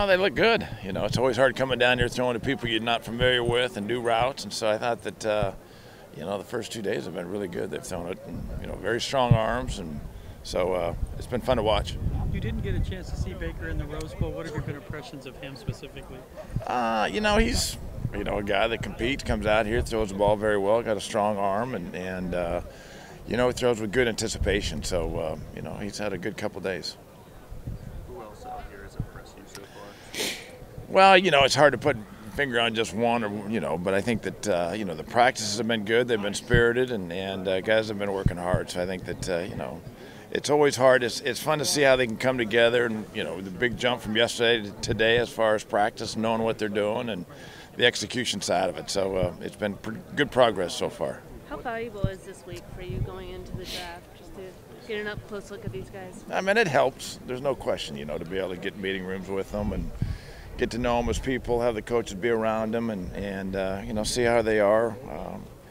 they look good. It's always hard coming down here throwing to people you're not familiar with and new routes. And so I thought that, the first 2 days have been really good. They've thrown it, and, very strong arms. And so it's been fun to watch. You didn't get a chance to see Baker in the Rose Bowl. What have your been impressions of him specifically? He's, a guy that competes, comes out here, throws the ball very well, got a strong arm, and he throws with good anticipation. So, he's had a good couple days. Who else out here has impressed you so far? Well, it's hard to put a finger on just one, but I think that, the practices have been good. They've been spirited, and guys have been working hard. So I think that, it's always hard. It's fun to see how they can come together, and, the big jump from yesterday to today as far as practice, knowing what they're doing, and the execution side of it. So it's been pretty good progress so far. How valuable is this week for you going into the draft, just to get an up-close look at these guys? It helps. There's no question, to be able to get in meeting rooms with them and get to know them as people, have the coaches be around them, and see how they are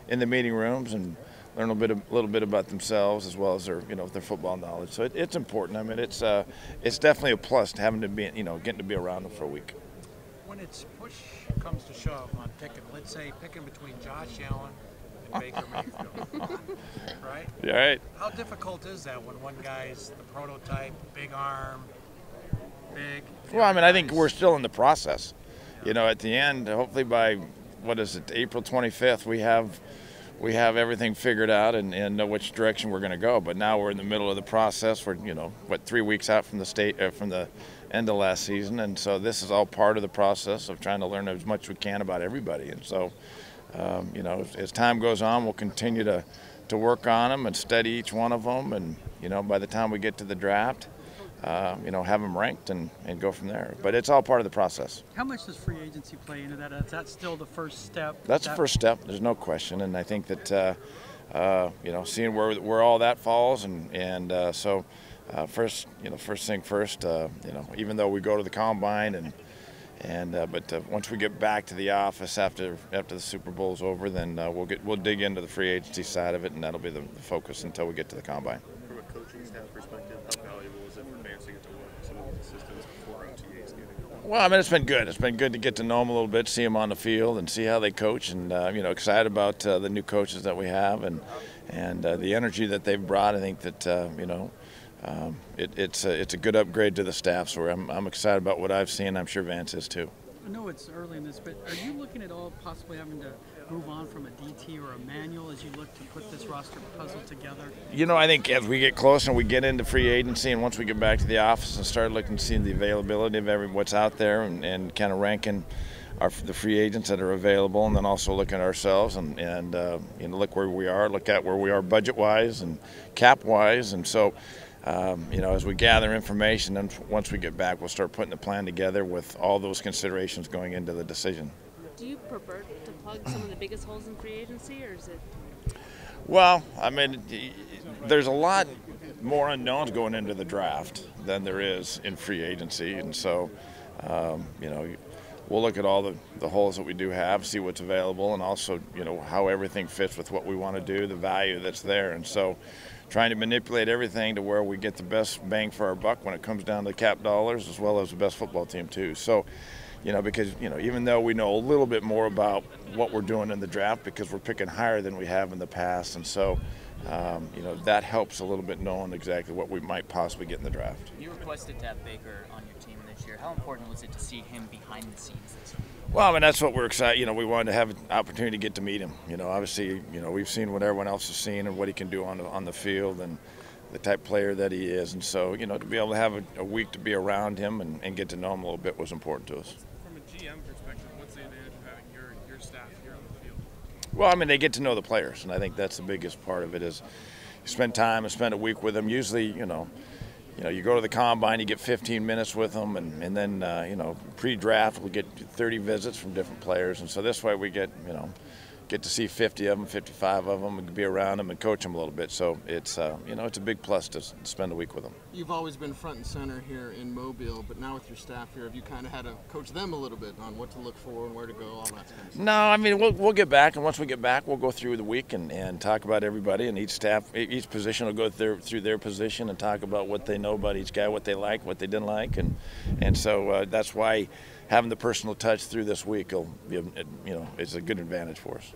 in the meeting rooms and learn a little bit about themselves as well as their football knowledge. So it's important. It's definitely a plus to having to be getting to be around them for a week. When it's push comes to shove on picking, let's say picking between Josh Allen and Baker Mayfield, right? Yeah, right. How difficult is that when one guy's the prototype, big arm, big? Well, I think we're still in the process. At the end, hopefully by April 25th, we have everything figured out and know which direction we're going to go. But now we're in the middle of the process. We're 3 weeks out from the end of last season, and so this is all part of the process of trying to learn as much as we can about everybody. And so, as time goes on, we'll continue to work on them and study each one of them, and by the time we get to the draft, have them ranked and go from there. But it's all part of the process. How much does free agency play into that? Is that still the first step? That's the first step. There's no question, and I think that seeing where all that falls, and so first thing first. Even though we go to the combine but once we get back to the office after the Super Bowl's over, then we'll dig into the free agency side of it, and that'll be the focus until we get to the combine. From a coaching staff perspective, how valuable is it for fans to get to work with some of these assistants before OTAs get in? Well, it's been good. It's been good to get to know them a little bit, see them on the field, and see how they coach. And excited about the new coaches that we have and the energy that they've brought. I think that it's a good upgrade to the staff. So I'm excited about what I've seen. I'm sure Vance is too. I know it's early in this, but are you looking at all possibly having to move on from a DT or a manual as you look to put this roster puzzle together? I think as we get closer and we get into free agency, and once we get back to the office and start looking to see the availability of what's out there and kind of ranking the free agents that are available, and then also look at ourselves and look where we are, look at where we are budget-wise and cap-wise, and so. As we gather information, then once we get back, we'll start putting the plan together with all those considerations going into the decision. Do you prefer to plug some of the biggest holes in free agency, or is it? Well, there's a lot more unknowns going into the draft than there is in free agency, and so, we'll look at all the holes that we do have, see what's available, and also, how everything fits with what we want to do, the value that's there, and so. Trying to manipulate everything to where we get the best bang for our buck when it comes down to cap dollars, as well as the best football team too. So, because even though we know a little bit more about what we're doing in the draft, because we're picking higher than we have in the past, and so that helps a little bit knowing exactly what we might possibly get in the draft. You requested to have Baker on your team this year. How important was it to see him behind the scenes this year? Well, that's what we're excited. We wanted to have an opportunity to get to meet him. Obviously, we've seen what everyone else has seen and what he can do on the field and the type of player that he is. And so, to be able to have a week to be around him and get to know him a little bit was important to us. From a GM perspective, what's the advantage of having your staff here on the field? Well, they get to know the players, and I think that's the biggest part of it is you spend time and spend a week with them. Usually, you go to the combine, you get 15 minutes with them, and then, pre-draft, we get 30 visits from different players. And so this way we get, get to see 50 of them, 55 of them, and be around them and coach them a little bit. So it's it's a big plus to spend a week with them. You've always been front and center here in Mobile, but now with your staff here, have you kind of had to coach them a little bit on what to look for and where to go, all that kind of stuff? No, I mean we'll get back, and once we get back, we'll go through the week and talk about everybody, and each position will go through their position and talk about what they know about each guy, what they like, what they didn't like, and so that's why having the personal touch through this week will be, it's a good advantage for us.